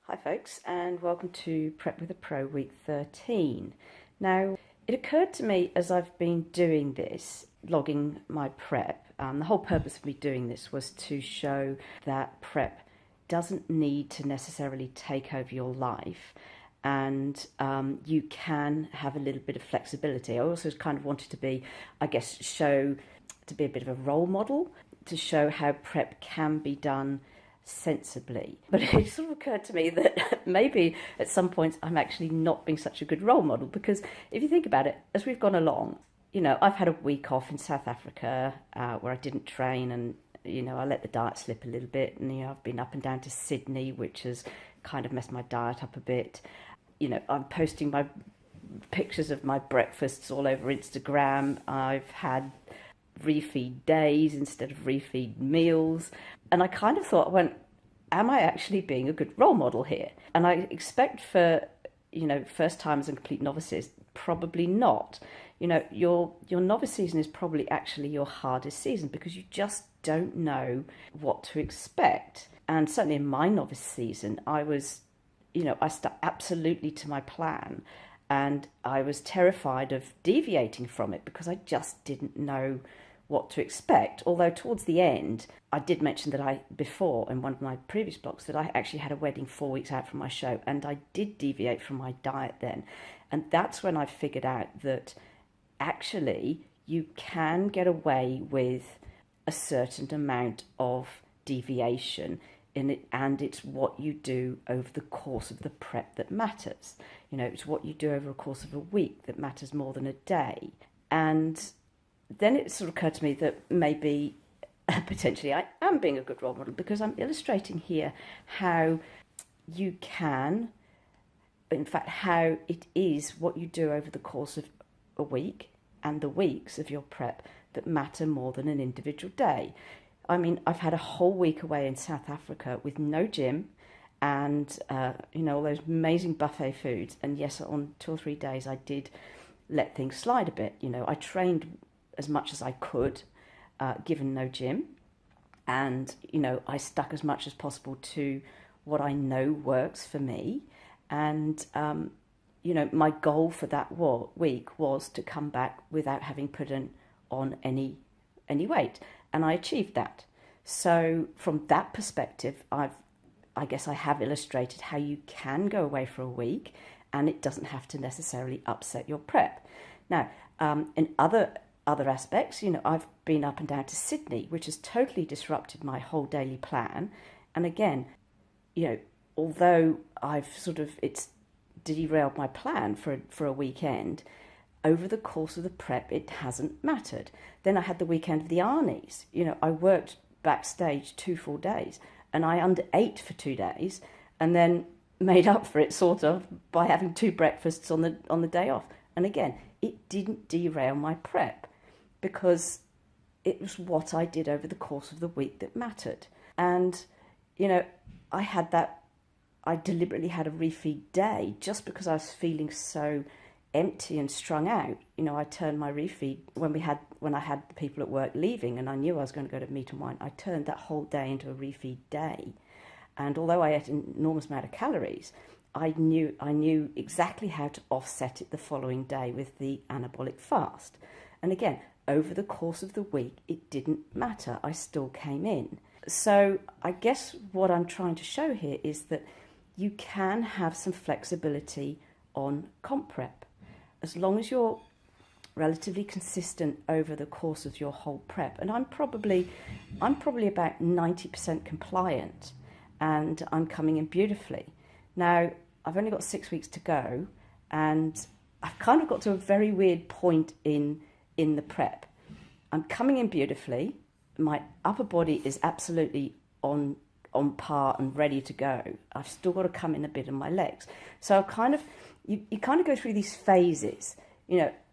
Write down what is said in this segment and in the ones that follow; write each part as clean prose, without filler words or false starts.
Hi folks, and welcome to Prep with a Pro week 13. Now, it occurred to me as I've been doing this, logging my prep, the whole purpose of me doing this was to show that prep doesn't need to necessarily take over your life, and you can have a little bit of flexibility. I also kind of wanted to be, to be a bit of a role model, to show how prep can be done sensibly. But it sort of occurred to me that maybe at some points I'm actually not being such a good role model, because if you think about it, as we've gone along, I've had a week off in South Africa where I didn't train, and I let the diet slip a little bit, and I've been up and down to Sydney, which has kind of messed my diet up a bit. I'm posting my pictures of my breakfasts all over Instagram. I've had refeed days instead of refeed meals. And I kind of thought, am I actually being a good role model here? And I expect for, first timers and complete novices, probably not. Your novice season is probably actually your hardest season, because you just don't know what to expect. And certainly in my novice season, I stuck absolutely to my plan, and I was terrified of deviating from it because I just didn't know what to expect. Although towards the end, I did mention that before in one of my previous blogs, that I actually had a wedding 4 weeks out from my show, and I did deviate from my diet then. And that's when I figured out that actually you can get away with a certain amount of deviation in it, and it's what you do over the course of the prep that matters. It's what you do over a course of a week that matters more than a day. And then it sort of occurred to me that maybe potentially I am being a good role model, because I'm illustrating here how you can, in fact, how it is what you do over the course of a week and the weeks of your prep that matter more than an individual day. I mean, I've had a whole week away in South Africa with no gym and, all those amazing buffet foods. And yes, on 2 or 3 days, I did let things slide a bit. I trained as much as I could, given no gym. And, I stuck as much as possible to what I know works for me. And, my goal for that week was to come back without having put on any weight. And I achieved that. So from that perspective, I guess I have illustrated how you can go away for a week and it doesn't have to necessarily upset your prep. Now, in other aspects, I've been up and down to Sydney, which has totally disrupted my whole daily plan. And again, although it's derailed my plan for a weekend, over the course of the prep, it hasn't mattered. Then I had the weekend of the Arnies. I worked backstage 2 full days, and I underate for 2 days, and then made up for it sort of by having 2 breakfasts on the day off. And again, it didn't derail my prep, because it was what I did over the course of the week that mattered. And, I deliberately had a refeed day just because I was feeling so empty and strung out. I turned my refeed when I had the people at work leaving and I knew I was going to go to Meat and Wine. I turned that whole day into a refeed day. And although I ate an enormous amount of calories, I knew exactly how to offset it the following day with the anabolic fast. And again, over the course of the week, it didn't matter. I still came in. So I guess what I'm trying to show here is that you can have some flexibility on comp prep, as long as you're relatively consistent over the course of your whole prep. And I'm probably about 90% compliant, and I'm coming in beautifully. Now, I've only got 6 weeks to go, and I've kind of got to a very weird point in the prep. I'm coming in beautifully. My upper body is absolutely on par and ready to go. I've still got to come in a bit in my legs. So you kind of go through these phases.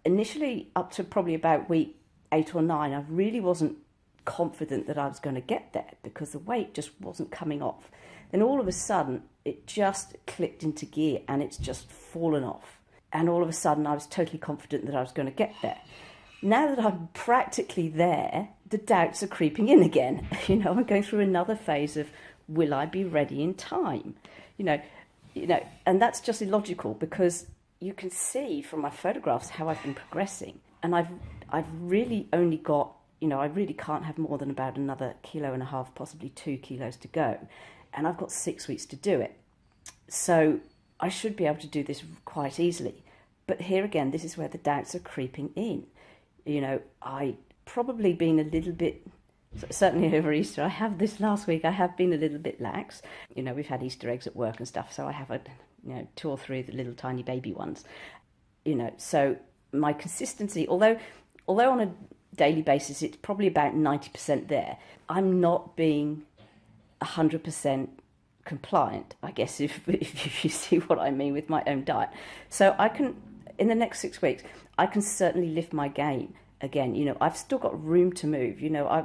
Initially up to probably about week 8 or 9, I really wasn't confident that I was going to get there because the weight just wasn't coming off. Then all of a sudden, it just clicked into gear and it's just fallen off. And all of a sudden, I was totally confident that I was going to get there. Now that I'm practically there, the doubts are creeping in again. I'm going through another phase of, will I be ready in time? And that's just illogical because you can see from my photographs how I've been progressing, and I've really only got, I really can't have more than about another 1.5 kilos, possibly 2 kilos to go, and I've got 6 weeks to do it. So I should be able to do this quite easily. But here again, this is where the doubts are creeping in. I probably been a little bit, certainly over Easter, I have this last week, I have been a little bit lax. We've had Easter eggs at work and stuff, so I have 2 or 3 of the little tiny baby ones. So my consistency, although on a daily basis it's probably about 90% there, I'm not being 100% compliant, I guess, if you see what I mean with my own diet. So I can, in the next 6 weeks, I can certainly lift my game again. I've still got room to move.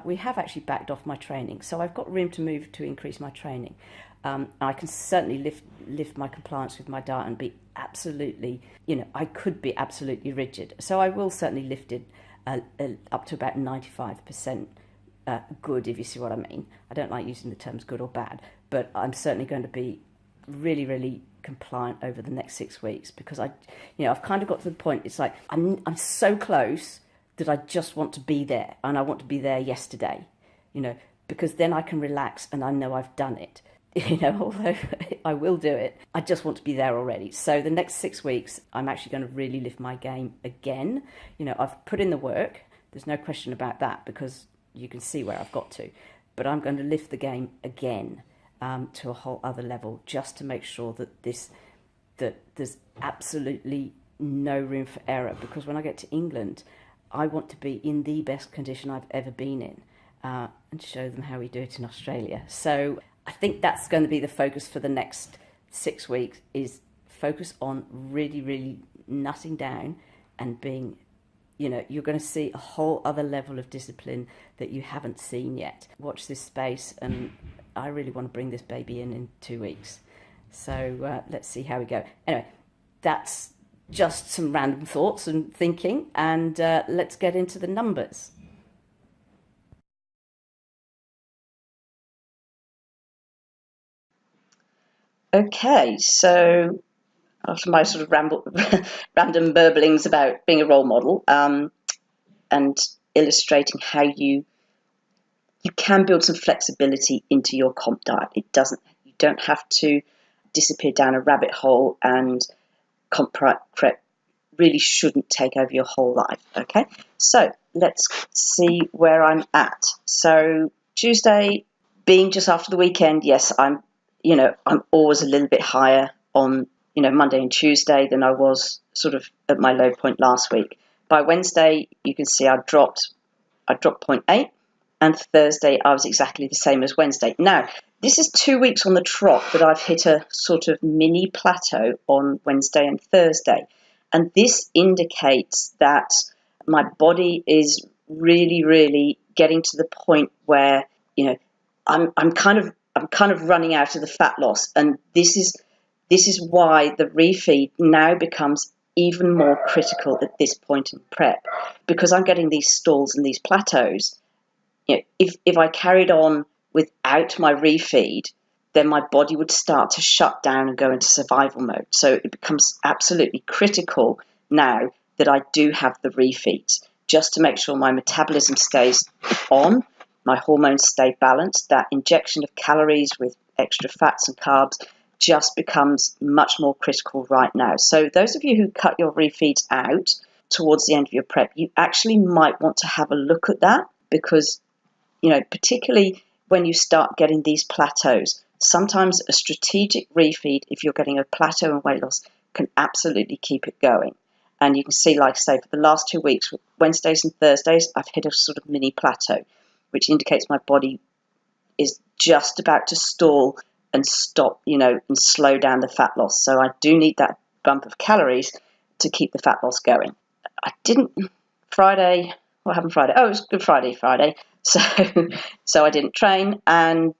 We have actually backed off my training, so I've got room to move to increase my training. I can certainly lift my compliance with my diet and be absolutely, I could be absolutely rigid. So I will certainly lift it up to about 95% good, if you see what I mean. I don't like using the terms good or bad, but I'm certainly going to be really, really compliant over the next 6 weeks because I've kind of got to the point. It's like I'm so close that I just want to be there, and I want to be there yesterday, because then I can relax and I know I've done it. Although I will do it, I just want to be there already. So the next 6 weeks, I'm actually going to really lift my game again. I've put in the work. There's no question about that because you can see where I've got to. But I'm going to lift the game again to a whole other level just to make sure that there's absolutely no room for error. Because when I get to England, I want to be in the best condition I've ever been in and show them how we do it in Australia. So I think that's going to be the focus for the next 6 weeks, is focus on really, really nutting down and being, you're going to see a whole other level of discipline that you haven't seen yet. Watch this space, and I really want to bring this baby in 2 weeks. So let's see how we go. Anyway, that's just some random thoughts and thinking, and let's get into the numbers. Okay, so after my sort of random burblings about being a role model and illustrating how you can build some flexibility into your comp diet. You don't have to disappear down a rabbit hole, and comp prep really shouldn't take over your whole life. Okay, so let's see where I'm at. So Tuesday, being just after the weekend, yes, I'm always a little bit higher on, Monday and Tuesday than I was sort of at my low point last week. By Wednesday, you can see I dropped 0.8, and Thursday I was exactly the same as Wednesday. Now, this is 2 weeks on the trot that I've hit a sort of mini plateau on Wednesday and Thursday. And this indicates that my body is really, really getting to the point where, I'm kind of running out of the fat loss, and this is why the refeed now becomes even more critical at this point in prep, because I'm getting these stalls and these plateaus. If I carried on without my refeed, then my body would start to shut down and go into survival mode. So it becomes absolutely critical now that I do have the refeeds, just to make sure my metabolism stays on, my hormones stay balanced. That injection of calories with extra fats and carbs just becomes much more critical right now. So those of you who cut your refeeds out towards the end of your prep, you actually might want to have a look at that, because, particularly when you start getting these plateaus, sometimes a strategic refeed, if you're getting a plateau in weight loss, can absolutely keep it going. And you can see, like I say, for the last 2 weeks, Wednesdays and Thursdays, I've hit a sort of mini plateau, which indicates my body is just about to stall and stop, and slow down the fat loss. So I do need that bump of calories to keep the fat loss going. I didn't Friday. What happened Friday? Oh, it was Good Friday. So I didn't train, and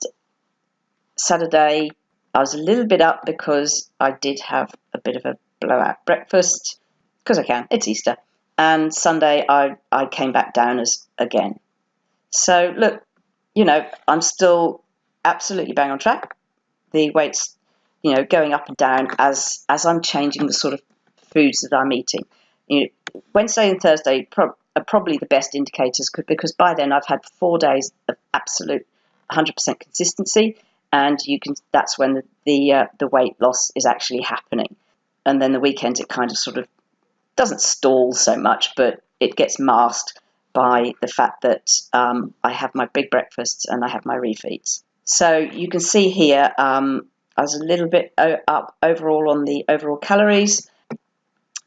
Saturday I was a little bit up because I did have a bit of a blowout breakfast, because I can. It's Easter. And Sunday I came back down again. So look, I'm still absolutely bang on track. The weight's going up and down as I'm changing the sort of foods that I'm eating. Wednesday and Thursday are probably the best indicators because by then I've had 4 days of absolute 100% consistency, and that's when the weight loss is actually happening. And then the weekends it kind of sort of doesn't stall so much, but it gets masked by the fact that I have my big breakfasts and I have my refeeds. So you can see here I was a little bit up overall on the overall calories,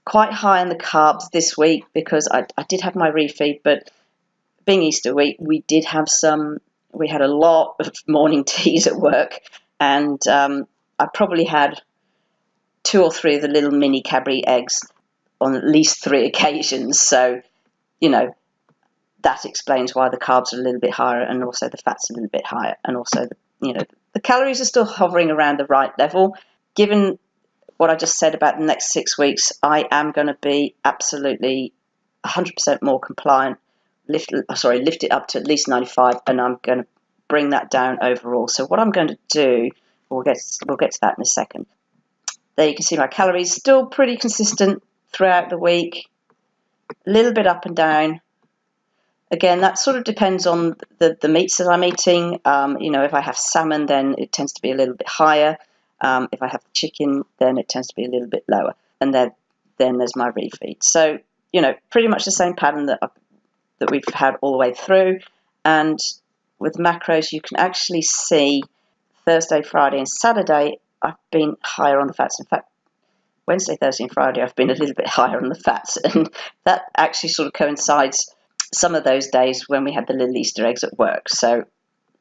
quite high on the carbs this week because I did have my refeed, but being Easter week, we had a lot of morning teas at work, and I probably had 2 or 3 of the little mini Cadbury eggs on at least 3 occasions. So, that explains why the carbs are a little bit higher and also the fat's a little bit higher. And also, the calories are still hovering around the right level. Given what I just said about the next 6 weeks, I am going to be absolutely 100% more compliant, lift it up to at least 95, and I'm going to bring that down overall. So what I'm going to do, we'll get to that in a second. There you can see my calories still pretty consistent throughout the week, a little bit up and down. Again, that sort of depends on the meats that I'm eating. If I have salmon, then it tends to be a little bit higher. If I have chicken, then it tends to be a little bit lower. And then there's my refeed. So, pretty much the same pattern that we've had all the way through. And with macros, you can actually see Thursday, Friday, and Saturday, I've been higher on the fats. In fact, Wednesday, Thursday, and Friday, I've been a little bit higher on the fats. And that actually sort of coincides some of those days when we had the little Easter eggs at work. So,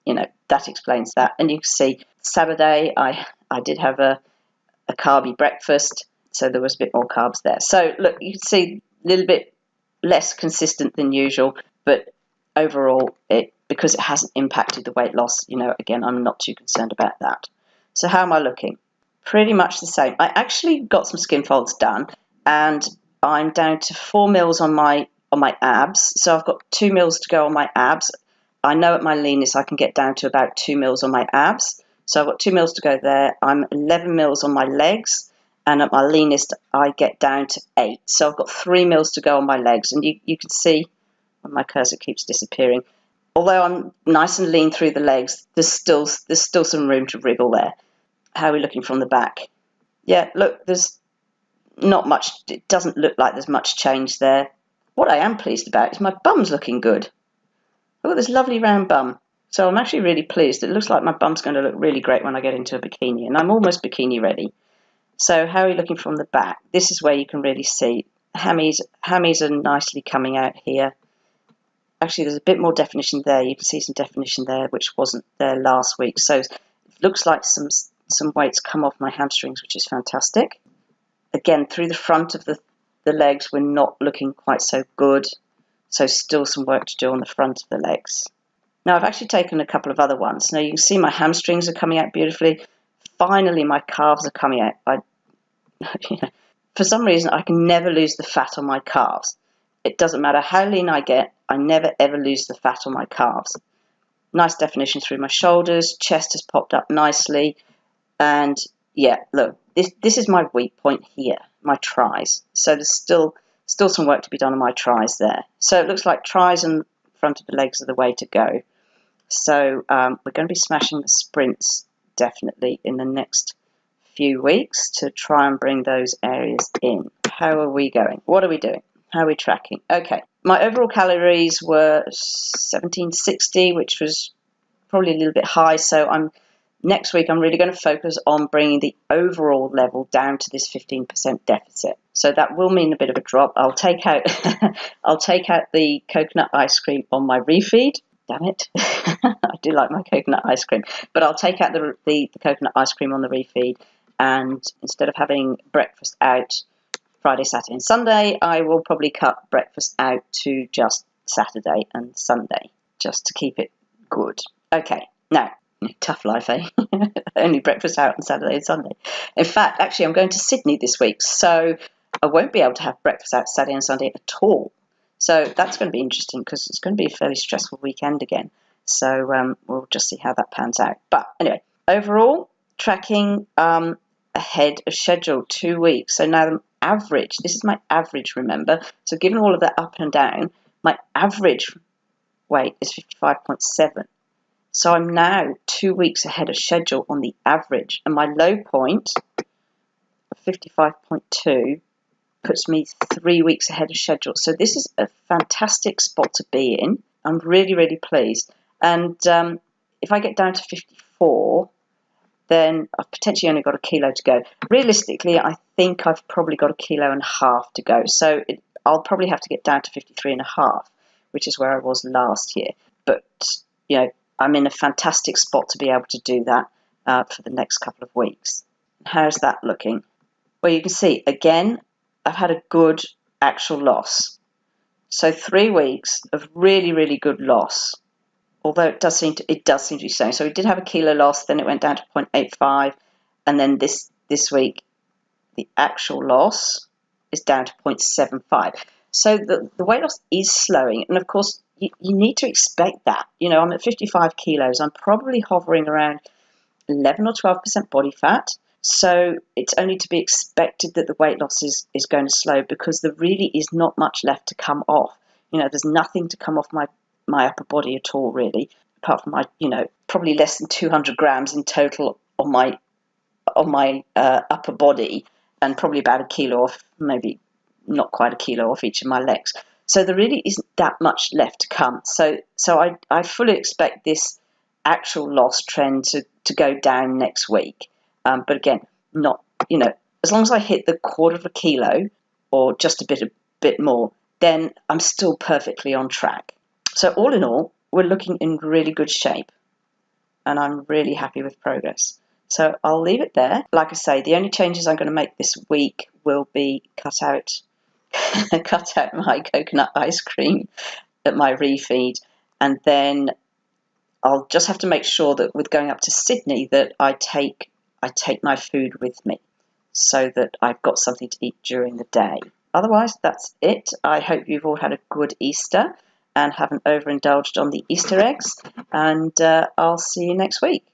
that explains that. And you can see Saturday, I did have a carby breakfast, so there was a bit more carbs there. So, look, you can see a little bit less consistent than usual, but overall, because it hasn't impacted the weight loss, again, I'm not too concerned about that. So how am I looking? Pretty much the same. I actually got some skin folds done, and I'm down to 4 mils on my abs. So I've got 2 mils to go on my abs. I know at my leanest I can get down to about 2 mils on my abs. So I've got 2 mils to go there. I'm 11 mils on my legs, and at my leanest I get down to 8. So I've got 3 mils to go on my legs, and you can see when my cursor keeps disappearing. Although I'm nice and lean through the legs, there's still some room to wriggle there. How are we looking from the back? Yeah, look, there's not much. It doesn't look like there's much change there. What I am pleased about is my bum's looking good. Look at this lovely round bum. So I'm actually really pleased. It looks like my bum's going to look really great when I get into a bikini, and I'm almost bikini ready. So how are you looking from the back? This is where you can really see hammies are nicely coming out here. Actually, there's a bit more definition there. You can see some definition there, which wasn't there last week. So it looks like some weight's come off my hamstrings, which is fantastic. Again, through the front of the legs, we're not looking quite so good. So still some work to do on the front of the legs. Now, I've actually taken a couple of other ones. Now, you can see my hamstrings are coming out beautifully. Finally, my calves are coming out. For some reason, I can never lose the fat on my calves. It doesn't matter how lean I get, I never ever lose the fat on my calves. Nice definition through my shoulders, chest has popped up nicely, and yeah, look, this is my weak point here, my tries. So there's still some work to be done on my tries there. So it looks like tries and front of the legs are the way to go. So we're going to be smashing the sprints definitely in the next few weeks to try and bring those areas in. How are we going? What are we doing? How are we tracking? Okay, my overall calories were 1760, which was probably a little bit high. So next week I'm really going to focus on bringing the overall level down to this 15% deficit. So that will mean a bit of a drop. I'll take out the coconut ice cream on my refeed. Damn it, I do like my coconut ice cream, but I'll take out the coconut ice cream on the refeed, and instead of having breakfast out Friday, Saturday and Sunday, I will probably cut breakfast out to just Saturday and Sunday, just to keep it good. Okay, now, tough life, eh? Only breakfast out on Saturday and Sunday. In fact, actually, I'm going to Sydney this week, so I won't be able to have breakfast out Saturday and Sunday at all. So that's going to be interesting because it's going to be a fairly stressful weekend again. So we'll just see how that pans out. But anyway, overall, tracking ahead of schedule 2 weeks. So now the average, this is my average, remember. So given all of that up and down, my average weight is 55.7. So I'm now 2 weeks ahead of schedule on the average. And my low point of 55.2 puts me 3 weeks ahead of schedule. So this is a fantastic spot to be in. I'm really, really pleased. And if I get down to 54, then I've potentially only got a kilo to go. Realistically, I think I've probably got 1.5 kilos to go. So I'll probably have to get down to 53.5, which is where I was last year. But, you know, I'm in a fantastic spot to be able to do that for the next couple of weeks. How's that looking? Well, you can see, again, I've had a good actual loss. So 3 weeks of really, really good loss. Although it does seem to be staying. So we did have a kilo loss, then it went down to 0.85, and then this week the actual loss is down to 0.75. So the weight loss is slowing, and of course you need to expect that. You know, I'm at 55 kilos. I'm probably hovering around 11 or 12% body fat. So it's only to be expected that the weight loss is going to slow, because there really is not much left to come off. You know, there's nothing to come off my upper body at all, really, apart from my, you know, probably less than 200 grams in total on my upper body, and probably about 1 kilo off, maybe not quite 1 kilo off each of my legs. So there really isn't that much left to come. So I fully expect this actual loss trend to go down next week. But again, not, you know, as long as I hit the 1/4 kilo or just a bit more, then I'm still perfectly on track. So all in all, we're looking in really good shape, and I'm really happy with progress. So I'll leave it there. Like I say, the only changes I'm going to make this week will be cut out my coconut ice cream at my refeed, and then I'll just have to make sure that with going up to Sydney that I take my food with me, so that I've got something to eat during the day. Otherwise, that's it. I hope you've all had a good Easter and haven't overindulged on the Easter eggs, and I'll see you next week.